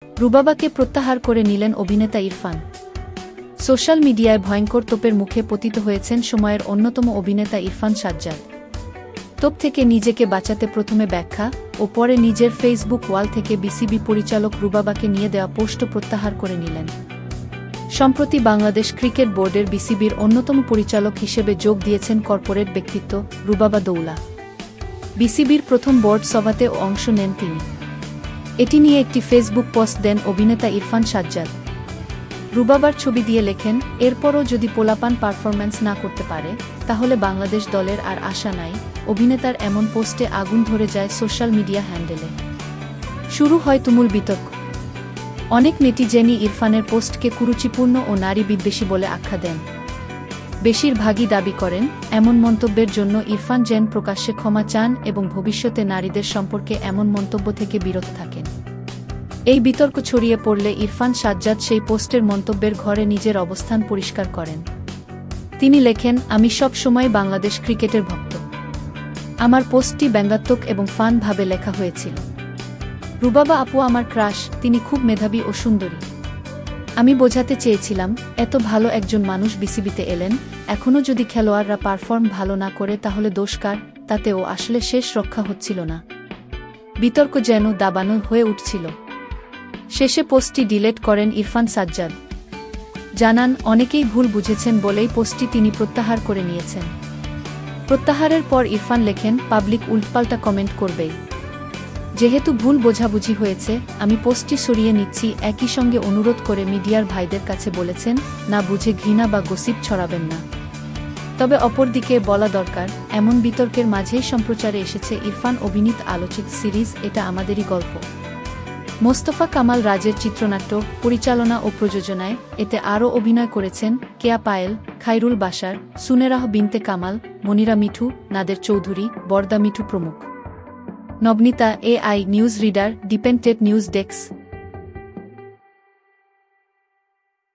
রুবাবাকে প্রত্যাহার করে নিলেন অভিনেতা ইরফান। সোশ্যাল মিডিয়ায় ভয়ঙ্কর তোপের মুখে পতিত হয়েছেন সময়ের অন্যতম অভিনেতা ইরফান সাজ্জাদ। তোপ থেকে নিজেকে বাঁচাতে প্রথমে ব্যাখ্যা ও পরে নিজের ফেসবুক ওয়াল থেকে বিসিবি পরিচালক রুবাবাকে নিয়ে দেওয়া পোস্ট প্রত্যাহার করে নিলেন। সম্প্রতি বাংলাদেশ ক্রিকেট বোর্ডের বিসিবির অন্যতম পরিচালক হিসেবে যোগ দিয়েছেন কর্পোরেট ব্যক্তিত্ব রুবাবা দৌলা। বিসিবির প্রথম বোর্ড সভাতেও অংশ নেন তিনি। এটি নিয়ে একটি ফেসবুক পোস্ট দেন অভিনেতা ইরফান সাজ্জাদ। রুবাবার ছবি দিয়ে লেখেন, এরপরও যদি পোলাপান পারফরম্যান্স না করতে পারে তাহলে বাংলাদেশ দলের আর আশা নাই। অভিনেতার এমন পোস্টে আগুন ধরে যায় সোশ্যাল মিডিয়া হ্যান্ডেলে। শুরু হয় তুমুল বিতর্ক। অনেক নেটিজেনই ইরফানের পোস্টকে কুরুচিপূর্ণ ও নারী বিদ্বেষী বলে আখ্যা দেন। বেশিরভাগই দাবি করেন, এমন মন্তব্যের জন্য ইরফান যেন প্রকাশ্যে ক্ষমা চান এবং ভবিষ্যতে নারীদের সম্পর্কে এমন মন্তব্য থেকে বিরত থাকেন। এই বিতর্ক ছড়িয়ে পড়লে ইরফান সাজ্জাদ সেই পোস্টের মন্তব্যের ঘরে নিজের অবস্থান পরিষ্কার করেন। তিনি লেখেন, আমি সব সময় বাংলাদেশ ক্রিকেটের ভক্ত। আমার পোস্টটি ব্যঙ্গাত্মক এবং ফান ভাবে লেখা হয়েছিল। রুবাবা আপু আমার ক্রাশ, তিনি খুব মেধাবী ও সুন্দরী। আমি বোঝাতে চেয়েছিলাম, এত ভালো একজন মানুষ বিসিবিতে এলেন, এখনও যদি খেলোয়াড়রা পারফর্ম ভালো না করে তাহলে দোষ কার? তাতেও আসলে শেষ রক্ষা হচ্ছিল না। বিতর্ক যেন দাবানো হয়ে উঠছিল। শেষে পোস্টটি ডিলিট করেন ইরফান সাজ্জাদ। জানান, অনেকেই ভুল বুঝেছেন বলেই পোস্টটি তিনি প্রত্যাহার করে নিয়েছেন। প্রত্যাহারের পর ইরফান লেখেন, পাবলিক উল্টপাল্টা কমেন্ট করবেই। যেহেতু ভুল বোঝাবুঝি হয়েছে, আমি পোস্টটি সরিয়ে নিচ্ছি। একই সঙ্গে অনুরোধ করে মিডিয়ার ভাইদের কাছে বলেছেন, না বুঝে ঘৃণা বা গসিপ ছড়াবেন না। তবে অপরদিকে বলা দরকার, এমন বিতর্কের মাঝেই সম্প্রচারে এসেছে ইরফান অভিনীত আলোচিত সিরিজ এটা আমাদেরই গল্প। মোস্তফা কামাল রাজের চিত্রনাট্য, পরিচালনা ও প্রযোজনায় এতে আরও অভিনয় করেছেন কেয়া পায়েল, খাইরুল বাশার, সুনেরাহ বিনতে কামাল, মনিরা মিঠু, নাদের চৌধুরী, বরদা মিঠু প্রমুখ। Nabanita, AI news reader, dependent news desk.